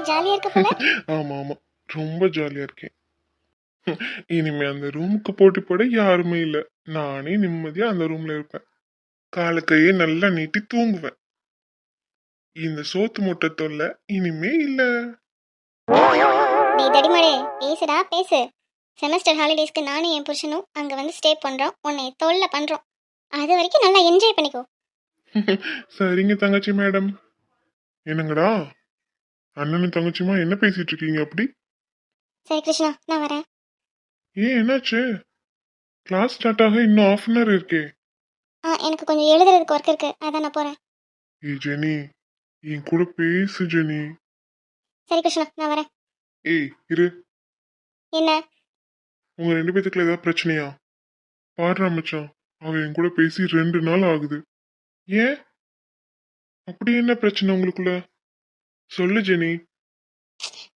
ஜாலியா இருக்க போல. ஆமா ஆமா, ரொம்ப ஜாலியா இருக்கேன். இனிமே அந்த ரூமுக்கு போட்டி போட யாருமே இல்ல. நானே நிம்மதியா அந்த ரூம்ல இருப்பேன். கால கையை நல்லா நீட்டி தூங்குவேன். இந்த சோத்து முட்டை தொல்லை இனிமே இல்ல. டேய் தடிமாடே, பேசுடா பேசு. செமஸ்டர் ஹாலிடேஸ்க்கு நானும் என் புருஷனும் அங்க வந்து ஸ்டே பண்றோம். உன்னை தொல்லை பண்றோம். அது வரைக்கும் நல்லா என்ஜாய் பண்ணிக்கோ. சரிங்க தங்கச்சி மேடம். என்னங்கடா, அண்ணனும் தங்கச்சியுமா என்ன பேசிட்டு இருக்கீங்க அப்படி? சரி கிருஷ்ணா, நான் வரேன். ஏன் என்னாச்சு? கிளாஸ் ஸ்டார்ட் ஆக இன்னும் half அன் hour இருக்கே. எனக்கு கொஞ்சம் எழுதுறதுக்கு ஒர்க் இருக்கு, அதான் நான் போறேன். ஏய் ஜெனி, என் கூட பேசு ஜெனி. சரி கிருஷ்ணா, நான் வரேன். ஏய் இரு. என்ன? உங்க ரெண்டு பேத்துக்குள்ள ஏதாவது பிரச்சனையா? பாடுறா மச்சான், அவன் என் கூட பேசி 2 நாள் ஆகுது. ஏன்? அப்படி என்ன பிரச்சனை உங்களுக்குள்ள? சொல்லு ஜெனி.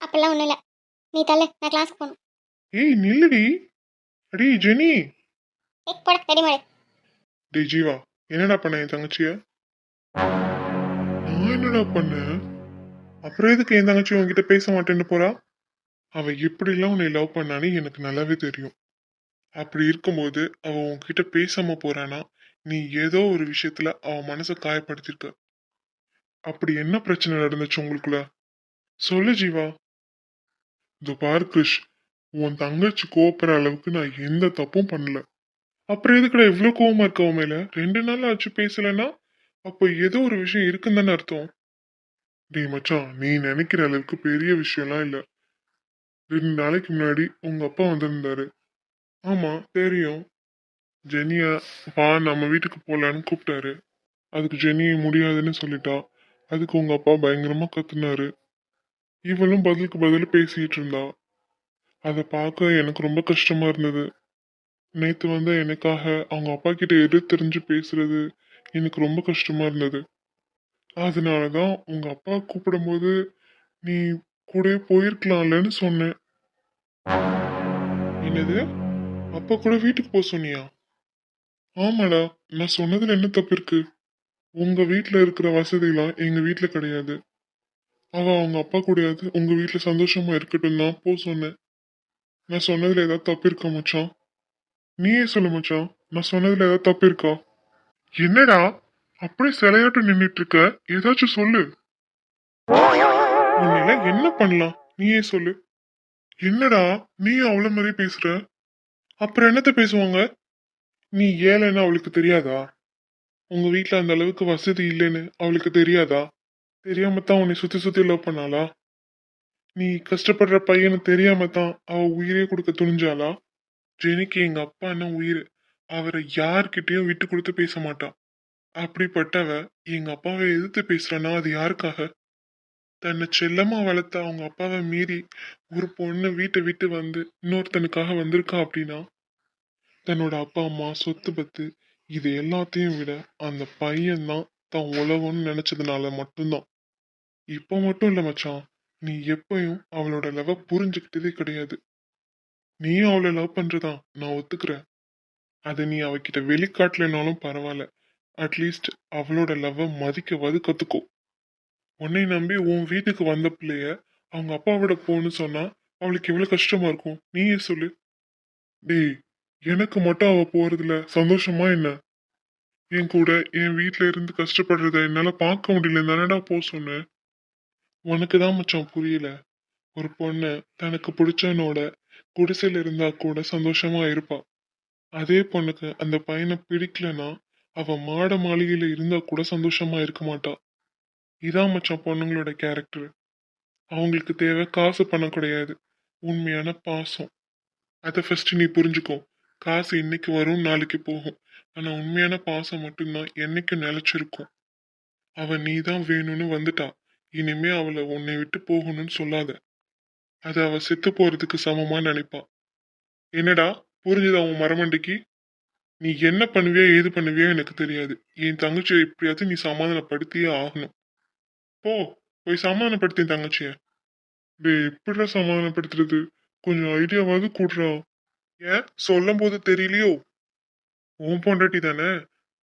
அப்பெல்லாம் ஒண்ணும் இல்ல. நீ தள்ளு, நான் கிளாஸ்க்கு போகணும். ஏய் நில்லுடி. அடி ஜெனி. போட தடிமாடே. டேய் ஜீவா, என்னடா பண்ண என் தங்கச்சிய? நான் என்னடா பண்ணேன்? அப்புறம் எதுக்கு என் தங்கச்சி உன்கிட்ட பேச மாட்டேன்னு போறா? அவ எப்படிலாம் உன்னை லவ் பண்ணான்னு எனக்கு நல்லாவே தெரியும். அப்படி இருக்கும்போது அவ உன்கிட்ட பேசாம போறானா, நீ ஏதோ ஒரு விஷயத்துல அவ மனசை காயப்படுத்திருக்க. அப்படி என்ன பிரச்சனை நடந்துச்சு உங்களுக்குள்ள? சொல்லு ஜீவா. இதோ பாரு கிருஷ், உன் தங்கச்சி கோவப்படுற அளவுக்கு நான் எந்த தப்பும் பண்ணல. அப்புறம் எதுக்குடா இவ்வளவு கோவமா இருக்க உன் மேல? 2 நாள் ஆச்சு பேசலன்னா அப்போ ஏதோ ஒரு விஷயம் இருக்குன்னு தானே அர்த்தம். டேய் மச்சான், நீ நினைக்கிற அளவுக்கு பெரிய விஷயம்லாம் இல்ல. 2 நாளைக்கு முன்னாடி உங்க அப்பா வந்திருந்தாரு. ஆமா தெரியும். ஜெனிய வா நம்ம வீட்டுக்கு போலான்னு கூப்பிட்டாரு. அதுக்கு ஜெனி முடியாதுன்னு சொல்லிட்டா. அதுக்கு உங்க அப்பா பயங்கரமா கத்துனாரு. இவளும் பதிலுக்கு பதில் பேசிட்டு இருந்தா. அதை பார்க்க எனக்கு ரொம்ப கஷ்டமா இருந்தது. நேத்து வந்து எனக்காக அவங்க அப்பா கிட்ட எது தெரிஞ்சு பேசுறது எனக்கு ரொம்ப கஷ்டமா இருந்தது. அதனாலதான் உங்க அப்பா கூப்பிடும்போது நீ கூட போயிருக்கலாம்லன்னு சொன்னேன். என்னது? அப்பா கூட வீட்டுக்கு போக சொன்னியா? ஆமாடா, நான் சொன்னதுல என்ன தப்பு இருக்கு? உங்க வீட்டுல இருக்கிற வசதிலாம் எங்க வீட்டுல கிடையாது. அவ அவங்க அப்பா கூடயாவது உங்க வீட்டுல சந்தோஷமா இருக்கட்டும் தான் போ சொன்னேன். நான் சொன்னதுல ஏதாவது தப்பு இருக்கா மச்சான்? நீயே சொல்லு மச்சான், நான் சொன்னதுல ஏதாவது தப்பு இருக்கா? என்னடா அப்படியே சிலையாட்டு நின்னுட்டு இருக்க? ஏதாச்சும் சொல்லு. உன்னையில என்ன பண்ணலாம் நீயே சொல்லு. என்னடா நீ அவ்வளவு மாதிரி பேசுற? அப்புறம் என்னத்த பேசுவாங்க? நீ ஏழைன்னு அவளுக்கு தெரியாதா? உங்க வீட்டுல அந்த அளவுக்கு வசதி இல்லைன்னு அவளுக்கு தெரியாதா? தெரியாம தான் உன்னை சுத்தி சுத்தி லவ் பண்ணாளா? நீ கஷ்டப்படுற பையனு தெரியாம தான் அவ உயிரே கொடுக்க துணிஞ்சாளா? ஜெனிக்கு எங்க அப்பா என்ன உயிர். அவரை யார்கிட்டயும் விட்டு கொடுத்து பேச மாட்டா. அப்படிப்பட்டவ எங்க அப்பாவை எதிர்த்து பேசுறானா அது யாருக்காக? தன்னை செல்லமா வளர்த்த அவங்க அப்பாவை மீறி ஒரு பொண்ணு வீட்டை விட்டு வந்து இன்னொருத்தனுக்காக வந்திருக்கா அப்படின்னா, தன்னோட அப்பா அம்மா சொத்து பத்து இது எல்லாத்தையும் விட அந்த பையன்தான் தான் உலகம்னு நினைச்சதுனால மட்டும்தான். இப்ப மட்டும் இல்ல மச்சான், நீ எப்பயும் அவளோட லவ் புரிஞ்சுக்கிட்டதே கிடையாது. நீயும் அவளை லவ் பண்றதா நான் ஒத்துக்கிறேன். அதை நீ அவகிட்ட வெளிக்காட்டலைனாலும் பரவாயில்ல. அட்லீஸ்ட் அவளோட லவ் மதிக்கவாது கத்துக்கோ. உன்னை நம்பி உன் வீட்டுக்கு வந்த பிள்ளைய அவங்க அப்பாவோட போன்னு சொன்னா அவளுக்கு எவ்வளவு கஷ்டமா இருக்கும் நீயே சொல்லு. டேய், எனக்கு மட்டும் அவ போறதுல சந்தோஷமா என்ன? என் கூட என் வீட்ல இருந்து கஷ்டப்படுறத என்னால பார்க்க முடியல தானடா போ சொன்னேன். உனக்கு தான் மச்சான் புரியல. ஒரு பொண்ணு தனக்கு பிடிச்சவனோட குடிசையில இருந்தா கூட சந்தோஷமா இருப்பா. அதே பொண்ணுக்கு அந்த பையனை பிடிக்கலனா அவ மாட மாளிகையில இருந்தா கூட சந்தோஷமா இருக்க மாட்டா. இதான் மச்சான் பொண்ணுங்களோட கேரக்டர். அவங்களுக்கு தேவை காசு பணம் கிடையாது, உண்மையான பாசம். அதை ஃபர்ஸ்ட் நீ புரிஞ்சுக்கோ. காசு இன்னைக்கு வரும் நாளைக்கு போகும். ஆனா உண்மையான பாசம் மட்டும்தான் என்னைக்கும் நிலைச்சிருக்கும். அவ நீ தான் வேணும்னு வந்துட்டா. இனிமே அவளை உன்னை விட்டு போகணும்னு சொல்லாத. அது அவ செத்து போறதுக்கு சமமா நினைப்பா. என்னடா புரிஞ்சுதா உன் மரமண்டைக்கு? நீ என்ன பண்ணுவியோ ஏது பண்ணுவியோ எனக்கு தெரியாது. என் தங்கச்சியை எப்படியாவது நீ சமாதானப்படுத்தியே ஆகணும். போ, போய் சமாதானப்படுத்தி தங்கச்சிய. டேய் எப்படிடா சமாதானப்படுத்துறது? கொஞ்சம் ஐடியாவாவது கூடுறா. ஏன் சொல்லும் போது தெரியலையோ? உன் பொண்டாட்டி தானே,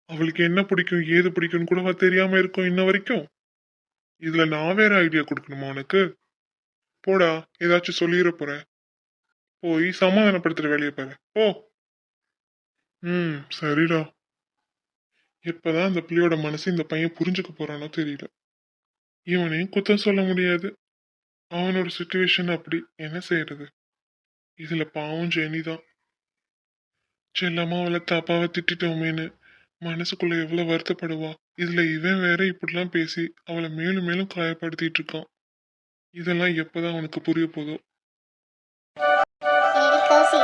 அவளுக்கு என்ன பிடிக்கும் ஏது பிடிக்கும்னு கூட தெரியாம இருக்கும் இன்ன வரைக்கும். இதுல நான் வேற ஐடியா கொடுக்கணுமா உனக்கு? போடா, ஏதாச்சும் சொல்லிட போறேன். போய் சமாதானப்படுத்துற வேலையை பாரு ஓ. சரிடா. எப்பதான் அந்த பிள்ளையோட மனசு இந்த பையன் புரிஞ்சுக்க போறானோ தெரியல. இவனையும் குத்தம் சொல்ல முடியாது. அவனோட சுச்சுவேஷன் அப்படி, என்ன செய்யறது? இதுல பாவம் ஜெனி தான். செல்லம்மா வளர்த்த அப்பாவை திட்டோமேனு மனசுக்குள்ள எவ்வளவு வருத்தப்படுவா. இதுல இவன் வேற இப்படிலாம் பேசி அவளை மேலும் மேலும் காயப்படுத்திட்டு இருக்கான். இதெல்லாம் எப்பதான் அவனுக்கு புரிய போதோ. ஏடி கௌசி,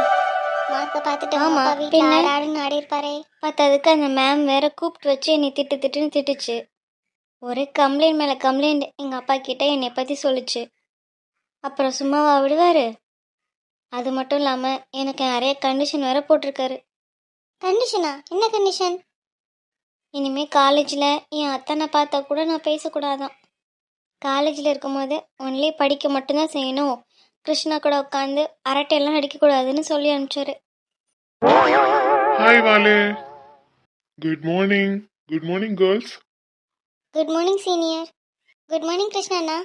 மார்க்கை பார்த்துட்டு ஆமா, அப்பா வீட்டில் பின்ன? ஆடுன்னு ஆடி இருப்பாரே. பார்த்ததுக்கு அந்த மேம் வேற கூப்பிட்டு வச்சு என்னை திட்டுன்னு திட்டுச்சு. ஒரே கம்ப்ளைண்ட் மேலே கம்ப்ளைண்ட் எங்கள் அப்பா கிட்ட என்னை பற்றி சொல்லுச்சு. அப்புறம் சும்மாவா விடுவார்? அது மட்டும் இல்லாமல் எனக்கு நிறைய கண்டிஷன் வேற போட்டிருக்காரு. கண்டிஷனா? என்ன கண்டிஷன்? இனிமேல் காலேஜில் என் அத்தனை பார்த்தா கூட நான் பேசக்கூடாதான். காலேஜில் இருக்கும்போது ஒன்லி படிக்க மட்டும்தான் செய்யணும், கிருஷ்ணா கூட உட்காந்து அரட்டையெல்லாம் அடிக்கக்கூடாதுன்னு சொல்லி அனுப்பிச்சாரு. ஹாய் வாலே. Good morning. Good morning girls. Good morning senior. Good morning கிருஷ்ணண்ணா.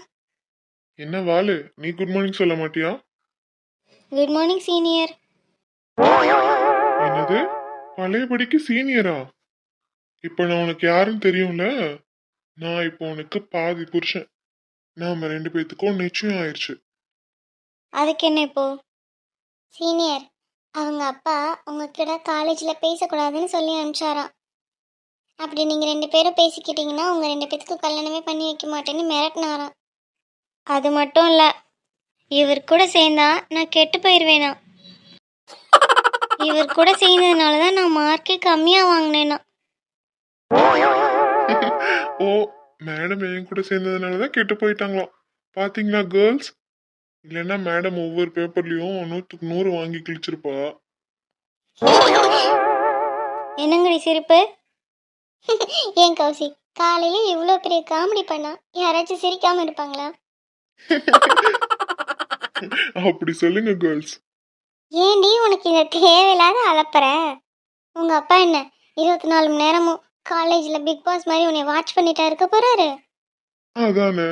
என்ன வாலு, நீ குட் மார்னிங் சொல்ல மாட்டியா? Good morning senior. என்னது, பழையபடிக்கு சீனியரா? இப்ப நான் உனக்கு யாருன்னு தெரியும்ல. நான் இப்போ உனக்கு பாதி புருஷன். நாம 2 பேத்துக்கும் நிச்சயம் ஆயிடுச்சு. அதுக்கு என்ன இப்போ? சீனியர், அவங்க அப்பா உங்ககிட்ட காலேஜில் பேசக்கூடாதுன்னு சொல்லி அனுப்பிச்சாராம். அப்படி நீங்கள் 2 பேரும் பேசிக்கிட்டீங்கன்னா உங்கள் 2 பேத்துக்கும் கல்யாணமே பண்ணி வைக்க மாட்டேன்னு மிரட்டினாராம். அது மட்டும் இல்லை, இவர் கூட சேர்ந்தா நான் கெட்டு போயிடுவேனா. இவர் கூட சேர்ந்ததுனால தான் நான் மார்க்கே கம்மியாக வாங்கினேனா. ஓ, மேடம் என் கூட சேர்ந்ததுனாலதான் கெட்டு போயிட்டாங்களாம். பாத்தீங்களா கேர்ள்ஸ்? இல்லைன்னா மேடம் ஒவ்வொரு பேப்பர்லயும் 100க்கு 100 வாங்கி கிழிச்சிருப்பா. என்னங்கடி சிரிப்பு? ஏன் கௌசி, காலையில் இவ்வளோ பெரிய காமெடி பண்ணா யாராச்சும் சிரிக்காமல் இருப்பாங்களா? அப்படி சொல்லுங்க கேர்ள்ஸ். ஏண்டி உனக்கு இந்த தேவையில்லாத அலப்பற? உங்கள் அப்பா என்ன 24 மணி நேரமும் காலேஜில் பிக் பாஸ் மாதிரி உன்னை வாட்ச் பண்ணிட்டா இருக்க போகிறாரு? அதானே.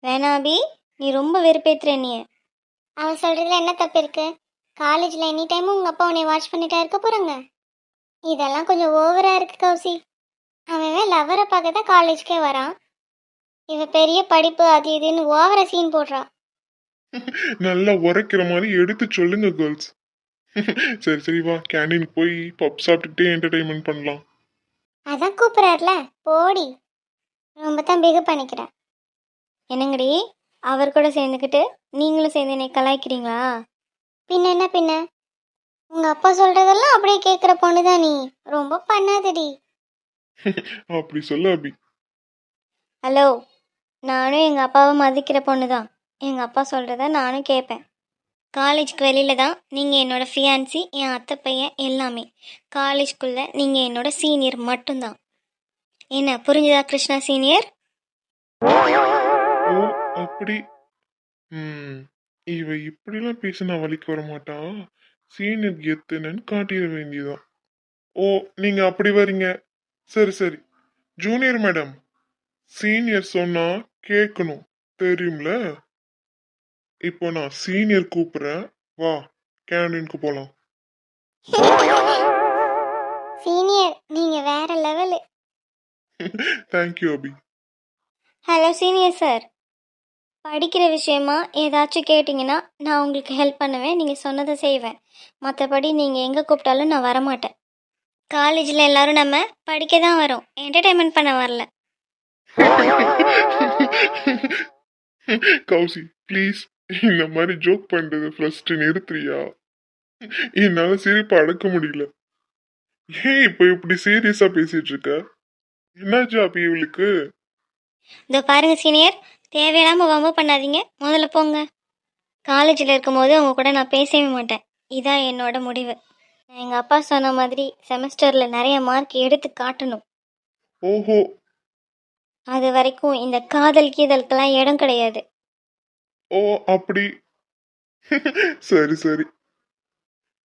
வேணாபி, நீ ரொம்ப வெறுப்பேத்துற நீ. அவன் சொல்கிறதுல என்ன தப்பு இருக்கு? காலேஜில் எனி டைமும் உங்கள் அப்பா உன்னை வாட்ச் பண்ணிட்டா இருக்க போகிறாங்க. இதெல்லாம் கொஞ்சம் ஓவராக இருக்கு கௌசி. அவன் லவரை பார்க்க தான் காலேஜ்க்கே வரான். இவ பெரிய படிப்பு அது இதுன்னு ஓவரா சீன் போடுறா. நல்லா உரைக்கிற மாதிரி எடுத்து சொல்லுங்க கேர்ள்ஸ். சரி சரி வா, கேண்டீனுக்கு போய் பப் சாப்பிட்டுட்டே என்டர்டைன்மெண்ட் பண்ணலாம். அதான் கூப்பிட்றாருல, போடி. ரொம்ப தான் பிகு பண்ணிக்கிறேன். என்னங்கடி, அவர் கூட சேர்ந்துக்கிட்டு நீங்களும் சேர்ந்து என்னை கலாய்க்கிறீங்களா? பின்ன என்ன பின்ன? உங்கள் அப்பா சொல்கிறதெல்லாம் அப்படியே கேட்குற பொண்ணு தான் நீ. ரொம்ப பண்ணாதடி. அப்படி சொல்ல அபி. ஹலோ, நானும் எங்கள் அப்பாவை மதிக்கிற பொண்ணு தான். எங்கள் அப்பா சொல்கிறத நானும் கேட்பேன். காலேஜ்க்கு வெளியில் தான் நீங்கள் என்னோட ஃபியான்சி, என் அத்தை பையன் எல்லாமே. காலேஜ்குள்ளே நீங்கள் என்னோட சீனியர் மட்டும்தான். என்ன புரிஞ்சுதா கிருஷ்ணா சீனியர்? ஓ, அப்படி. இவ இப்படிலாம் பேசினா வலிக்கு வர மாட்டா. சீனியர் எத்தனைன்னு காட்டிட வேண்டியதான். ஓ, நீங்க அப்படி வரீங்க. சரி சரி. ஜூனியர் மேடம், சீனியர் சொன்னா கேட்கணும், தெரியும்ல? இப்போ நான் சீனியர் கூப்பிடுறேன், வா கேண்டீனுக்கு போலாம். சீனியர், நீங்கள் வேற லெவலு. தேங்க்யூ அபி. ஹலோ சீனியர் சார், படிக்கிற விஷயமா ஏதாச்சும் கேட்டிங்கன்னா நான் உங்களுக்கு ஹெல்ப் பண்ணுவேன், நீங்கள் சொன்னதை செய்வேன். மற்றபடி நீங்கள் எங்கே கூப்பிட்டாலும் நான் வரமாட்டேன். காலேஜில் எல்லோரும் நம்ம படிக்க தான் வரோம், என்டர்டைன்மெண்ட் பண்ண வரல. கௌசி ப்ளீஸ், இந்த மாதிரி ஜோக் பண்றது ஃபர்ஸ்ட் நிறுத்துறியா? என்னால சிரிப்பு அடக்க முடியல. ஏன் இப்போ இப்படி சீரியஸா பேசிட்டு இருக்க? என்னாச்சு அப்ப இவளுக்கு? இதோ பாருங்க சீனியர், தேவையில்லாமல் வம்பு பண்ணாதீங்க, முதல்ல போங்க. காலேஜில் இருக்கும்போது அவங்க கூட நான் பேசவே மாட்டேன். இதான் என்னோட முடிவு. எங்கள் அப்பா சொன்ன மாதிரி செமஸ்டரில் நிறைய மார்க் எடுத்து காட்டணும். ஓஹோ. அது வரைக்கும் இந்த காதல் கீதலுக்கெல்லாம் இடம் கிடையாது. ஓ அப்படி. சரி சரி.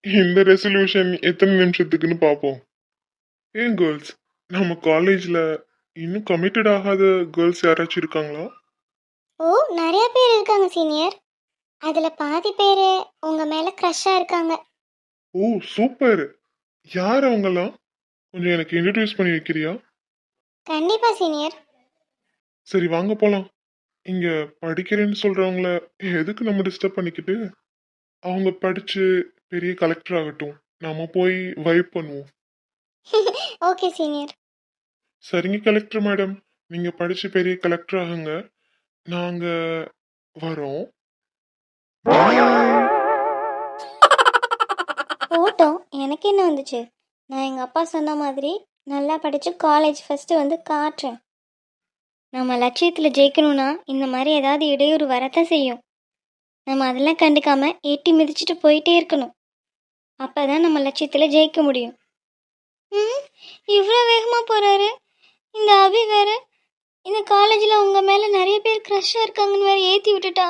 இந்த ரெசல்யூஷன் எத்தனை நிமிஷத்துக்குன்னு பார்ப்போம். ஏன் கேர்ள்ஸ், நம்ம காலேஜ்ல இன்னும் கமிட்டட் ஆகாத கேர்ள்ஸ் யாராச்சும் இருக்காங்களா? ஓ, நிறைய பேர் இருக்காங்க சீனியர். அதுல பாதி பேர் உங்க மேல க்ரஷ்ஷா இருக்காங்க. ஓ சூப்பர். யார் அவங்கலாம்? கொஞ்சம் எனக்கு இன்ட்ரடியூஸ் பண்ணி வைக்கிறியா? கண்டிப்பா சீனியர். சரி வாங்க போலாம். இங்க படிக்கிறேன்னு சொல்றவங்கள எதுக்கு நம்ம டிஸ்டர்ப் பண்ணிக்கிட்டு? அவங்க படிச்சு பெரிய கலெக்டர் ஆகட்டும், நாம போய் வைப் பண்ணுவோம். Okay senior. சரிங்க கலெக்டர் மேடம், நீங்க படிச்சு பெரிய கலெக்டர் ஆகுங்க. நாங்க வரோம். போட்டோம், எனக்கு என்ன வந்துச்சு? நான் எங்கள் அப்பா சொன்ன மாதிரி நல்லா படித்து காலேஜ் ஃபஸ்ட்டு வந்து காட்டுறேன். நம்ம லட்சியத்தில் ஜெயிக்கணும்னா இந்த மாதிரி ஏதாவது இடையூறு வரத்தான் செய்யும். நம்ம அதெல்லாம் கண்டுக்காம எட்டி மிதிச்சுட்டு போயிட்டே இருக்கணும். அப்போ தான் நம்ம லட்சியத்தில் ஜெயிக்க முடியும். இவ்வளோ வேகமாக போகிறாரு இந்த அபி வேற. இந்த காலேஜில் அவங்க மேலே நிறைய பேர் க்ரஷ்ஷாக இருக்காங்கன்னு வேற ஏற்றி விட்டுட்டா.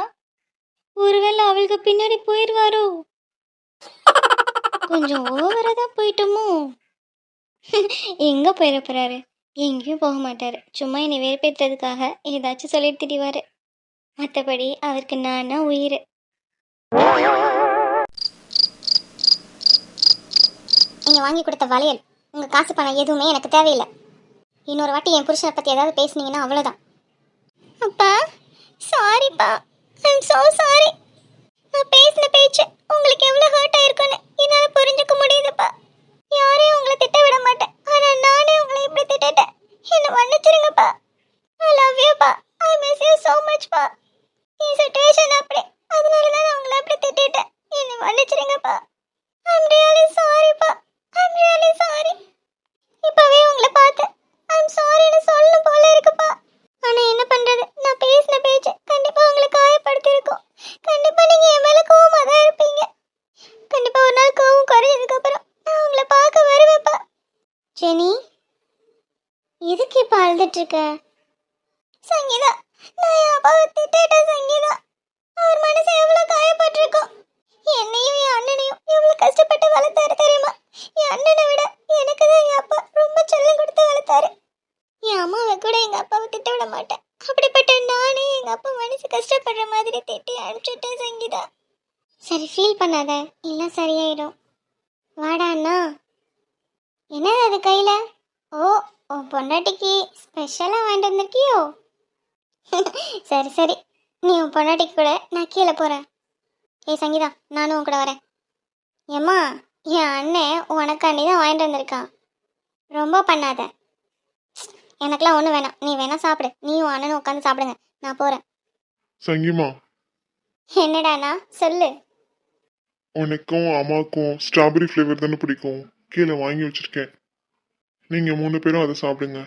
ஒருவேளை அவளுக்கு பின்னாடி போயிடுவாரோ? கொஞ்சம் ஓவராக தான் போயிட்டோமோ? எங்கே போயிட போகிறாரு? எங்கேயும் போக மாட்டார். சும்மா என்னை வெறுப்பேற்றதுக்காக ஏதாச்சும் சொல்லிட்டு திரிவார். மற்றபடி அவருக்கு நானா உயிர். நீங்க வாங்கி கொடுத்த வளையல், உங்க காசு பணம் எதுவுமே எனக்கு தேவையில்லை. இன்னொரு வாட்டி என் புருஷனை பத்தி ஏதாவது பேசுனீங்கன்னா அவ்வளவுதான். அப்பா சாரிப்பா, ஐம் so சாரி. நான் பேசின பேச்சு உங்களுக்கு எவ்வளவு ஹர்ட் ஆயிருக்குன்னு என்னால புரிஞ்சுக்க முடியுதுப்பா. யாரையும் உங்களை திட்ட விட மாட்டேன், ஆனா நானே உங்களை இப்படி திட்டேன். என்ன மன்னிச்சிருங்கப்பா. ஐ லவ் யூ பா. I miss you so much பா. இந்த சிச்சுவேஷன் அப்படி, அதனால தான் நான் உங்களை அப்படி திட்டேன். என்ன மன்னிச்சிருங்கப்பா. ஐம் ரியலி சாரிப்பா. I'm really sorry. இப்பவே உங்களை பார்த்து ஐம் சாரின்னு சொல்லணும் போல இருக்குப்பா. ஆனா என்ன பண்றது, நான் பேசின பேச்சு கண்டிப்பா உங்களை காயப்படுத்தியிருக்கும். கண்டிப்பா நீங்க என் மேல கோவமா தான் இருப்பீங்க. கண்டிப்பா ஒரு நாள் கோவம் குறைஞ்சதுக்கு அப்புறம் நான் உங்களை பார்க்க வருவேப்பா. ஜெனி, எதுக்கு இப்ப அழுதுட்டு இருக்க? சங்கீதா, நான் என் அப்பாவை திட்டேன் சங்கீதா. அவர் மனசு எவ்வளவு காயப்பட்டிருக்கும். என்னையும் என் அண்ணனையும் எவ்வளவு கஷ்டப்பட்டு வளர்த்தாரு தெரியுமா? என் அண்ணனை விட எனக்கு தான் என் அப்பா ரொம்ப செல்லம் கொடுத்து வளர்த்தாரு. என் அம்மாவை கூட எங்க அப்பாவை திட்ட விட மாட்டேன். அப்படிப்பட்ட நானே எங்க அப்பா மனசு கஷ்டப்படுற மாதிரி திட்டி அனுப்பிச்சிட்டேன் சங்கீதா. சரி, ஃபீல் பண்ணாத, எல்லாம் சரியாயிடும். வாடா அண்ணா. என்னது அது கையில? ஓ, உன் பொண்டாட்டிக்கு ஸ்பெஷலா வாங்கிட்டு வந்திருக்கியோ? சரி சரி, நீ உன் பொண்டாட்டிக்கு கூட, நான் கீழே போறேன். ஏய் சங்கீதா, நானும் உன் கூட வரேன். ஏம்மா, என் அண்ணன் உனக்காண்டி தான் வாங்கிட்டு வந்திருக்கான். ரொம்ப பண்ணாத. எனக்கெல்லாம் ஒன்றும் வேணாம், நீ வேணா சாப்பிடு. நீயும் உன் அண்ணனும் உட்காந்து சாப்பிடுங்க, நான் போகிறேன். சங்கிமா, என்னடாண்ணா சொல்லு. உனக்கும் அம்மாவுக்கும் ஸ்ட்ராபெரி ஃப்ளேவர் தானே பிடிக்கும்? கீழே வாங்கி வச்சிருக்கேன், நீங்க 3 பேரும் அதை சாப்பிடுங்க.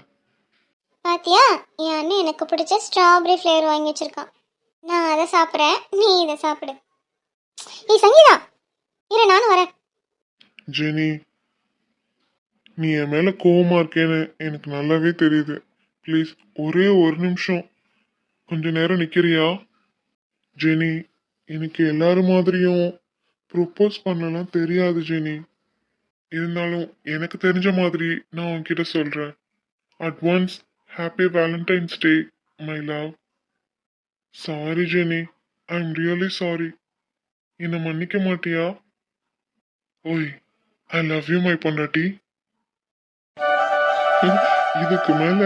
பாத்தியா, என் அண்ணன் எனக்கு பிடிச்ச ஸ்ட்ராபெரி ஃப்ளேவர் வாங்கி வச்சிருக்கான். நான் அதை சாப்பிட்றேன், நீ இதை சாப்பிடு. ஏய் சங்கீதா, இரு நானும் வரேன். ஜெனி, நீ என் மேல கோவமா இருக்கேன்னு எனக்கு நல்லாவே தெரியுது. ப்ளீஸ் ஒரே ஒரு நிமிஷம் கொஞ்ச நேரம் நிக்கிறியா? ஜெனி, எனக்கு எல்லாரும் மாதிரியும் ப்ரொப்போஸ் பண்ணலாம் தெரியாது ஜெனி. இருந்தாலும் எனக்கு தெரிஞ்ச மாதிரி நான் உன்கிட்ட சொல்றேன். Advance happy Valentine's day my love. Sorry Jenny, I am really sorry. என்னை மன்னிக்க மாட்டியா? ஓய், ஐ லவ் யூ மை பொண்டாட்டி. இதுக்கு மேல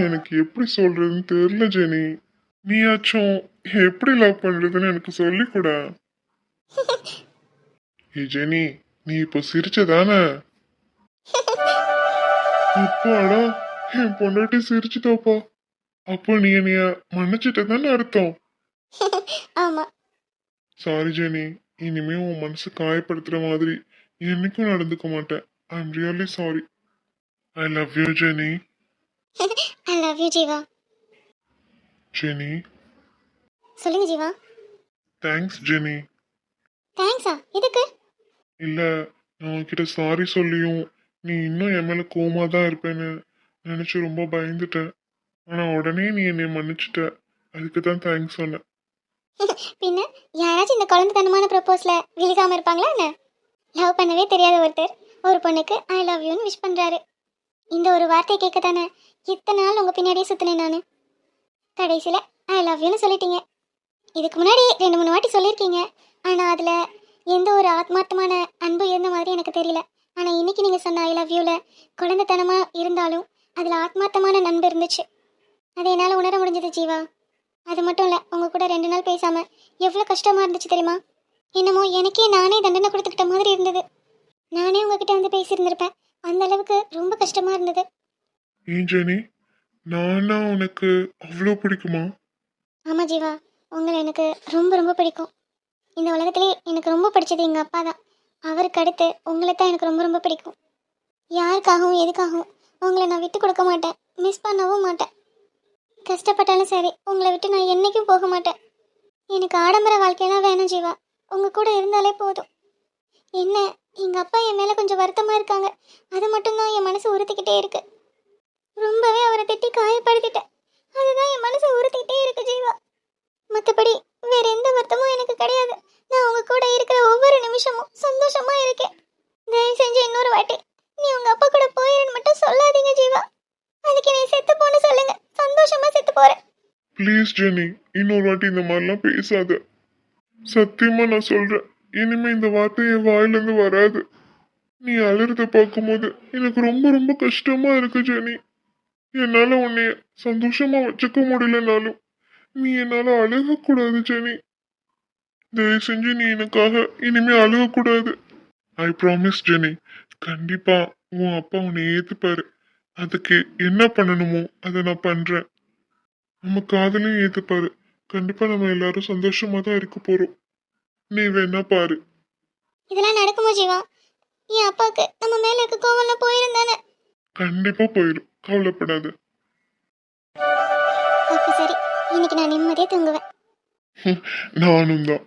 எனக்கு எப்படி சொல்றதுன்னு தெரியல ஜெனி. நீயாச்சும் எப்படி லவ் பண்றதுன்னு எனக்கு சொல்லிக்கூட. ஏ ஜெனி, நீ இப்போ சிரிச்சதானே? அப்பாடா, என் பொண்டாட்டி சிரிச்சுட்டாப்பா. அப்போ நீ என்னைய மன்னிச்சிட்ட தானே அர்த்தம்? ஆமா. சாரி ஜெனி, இனிமே உன் மனசு காயப்படுத்துற மாதிரி என்னைக்கும் நடந்துக்க மாட்டேன். I am really sorry. I love you Jenny. I love you Jeeva. Jenny, சொல்லுங்க ஜீவா. Thanks Jenny. தேங்க்ஸா? எதுக்கு? இல்ல, நான் உன்கிட்ட சாரி சொல்லியும் நீ இன்னும் என் மேல கோவமா தான் இருப்பேன்னு நினைச்சு ரொம்ப பயந்துட்டேன். ஆனா உடனே நீ என்னை மன்னிச்சிட்ட, அதுக்கு தான் தேங்க்ஸ் சொன்னேன். பின்ன யாராச்சும் இந்த குழந்தைத்தனமான ப்ரப்போஸ்ல விழுகாம இருப்பாங்களா என்ன? லவ் பண்ணவே தெரியாத ஒருத்தர் ஒரு பொண்ணுக்கு ஐ லவ் யூன்னு விஷ் பண்றாரு. இந்த ஒரு வார்த்தையை கேட்க தானே இத்தனை நாள் உங்க பின்னாடியே சுத்தினேன் நானு. கடைசியில ஐ லவ் யூன்னு சொல்லிட்டீங்க. இதுக்கு முன்னாடி 2-3 வாட்டி சொல்லியிருக்கீங்க. ஆனால் அதில் எந்த ஒரு ஆத்மார்த்தமான அன்பு இருந்த மாதிரி எனக்கு தெரியல. ஆனால் இன்னைக்கு நீங்கள் சொன்ன ஐ லவ் யூவில் குழந்தைத்தனமாக இருந்தாலும் அதில் ஆத்மார்த்தமான நண்பு இருந்துச்சு. அதை என்னால் உணர முடிஞ்சது ஜீவா. அது மட்டும் இல்லை, உங்கள் கூட 2 நாள் பேசாமல் எவ்வளோ கஷ்டமாக இருந்துச்சு தெரியுமா? என்னமோ எனக்கே நானே தண்டனை கொடுத்துக்கிட்ட மாதிரி இருந்தது. நானே உங்ககிட்ட வந்து பேசியிருந்திருப்பேன். அந்த அளவுக்கு ரொம்ப கஷ்டமாக இருந்தது. ஏன் ஜெனி, நானா உனக்கு அவ்வளோ பிடிக்குமா? ஆமாம் ஜீவா, உங்களை எனக்கு ரொம்ப ரொம்ப பிடிக்கும். இந்த உலகத்திலே எனக்கு ரொம்ப பிடிச்சது எங்கள் அப்பா தான். அவருக்கு அடுத்து உங்களை தான் எனக்கு ரொம்ப ரொம்ப பிடிக்கும். யாருக்காகவும் எதுக்காகவும் உங்களை நான் விட்டு கொடுக்க மாட்டேன், மிஸ் பண்ணவும் மாட்டேன். கஷ்டப்பட்டாலும் சரி, உங்களை விட்டு நான் என்றைக்கும் போக மாட்டேன். எனக்கு ஆடம்பர வாழ்க்கையெல்லாம் வேணும் ஜீவா, உங்கள் கூட இருந்தாலே போதும். என்ன, எங்கள் அப்பா என் மேலே கொஞ்சம் வருத்தமாக இருக்காங்க. அது மட்டும்தான் என் மனசு உறுத்திக்கிட்டே இருக்கு. ரொம்பவே அவரை திட்டி காயப்படுத்திட்டேன். அதுதான் என் மனசை உறுத்திக்கிட்டே இருக்கு ஜீவா. மற்றபடி வேற எந்த வருத்தமும் எனக்கு கிடையாது. நான் உங்க கூட இருக்கிற ஒவ்வொரு நிமிஷமும் சந்தோஷமா இருக்கேன். தயவு செஞ்சு இன்னொரு வாட்டி நீ உங்க அப்பா கூட போயிருன்னு மட்டும் சொல்லாதீங்க ஜீவா. அதுக்கு நீ செத்து போன்னு சொல்லுங்க, சந்தோஷமா செத்து போறேன். ப்ளீஸ் ஜெனி, இன்னொரு வாட்டி இந்த மாதிரிலாம் பேசாத. சத்தியமா நான் சொல்றேன், இனிமே இந்த வார்த்தை என் வாயிலிருந்து வராது. நீ அழுறத பார்க்கும்போது எனக்கு ரொம்ப ரொம்ப கஷ்டமா இருக்கு ஜெனி. என்னால உன்னைய சந்தோஷமா வச்சுக்க முடியலனாலும் நீ என்னால அழுகக்கூடாது ஜெனி. தயவு செஞ்சு நீ எனக்காக இனிமே அழுகக்கூடாது. ஐ ப்ராமிஸ் ஜெனி, கண்டிப்பா உன் அப்பா உன்னை ஏத்துப்பாரு. அதுக்கு என்ன பண்ணணுமோ அதை நான் பண்றேன். நம்ம காதலையும் ஏத்துப்பாரு. கண்டிப்பா நம்ம எல்லாரும் சந்தோஷமா தான் இருக்க போறோம். நீ வேணா பாரு. இதெல்லாம் நடக்குமா ஜீவா? என் அப்பாவுக்கு நம்ம மேல இருக்க கோவம்லாம் போயிருந்தானே? கண்டிப்பா போயிடும், கவலைப்படாத. அப்ப சரி, இன்னைக்கு நான் நிம்மதியா தூங்குவேன். நானும் தான்.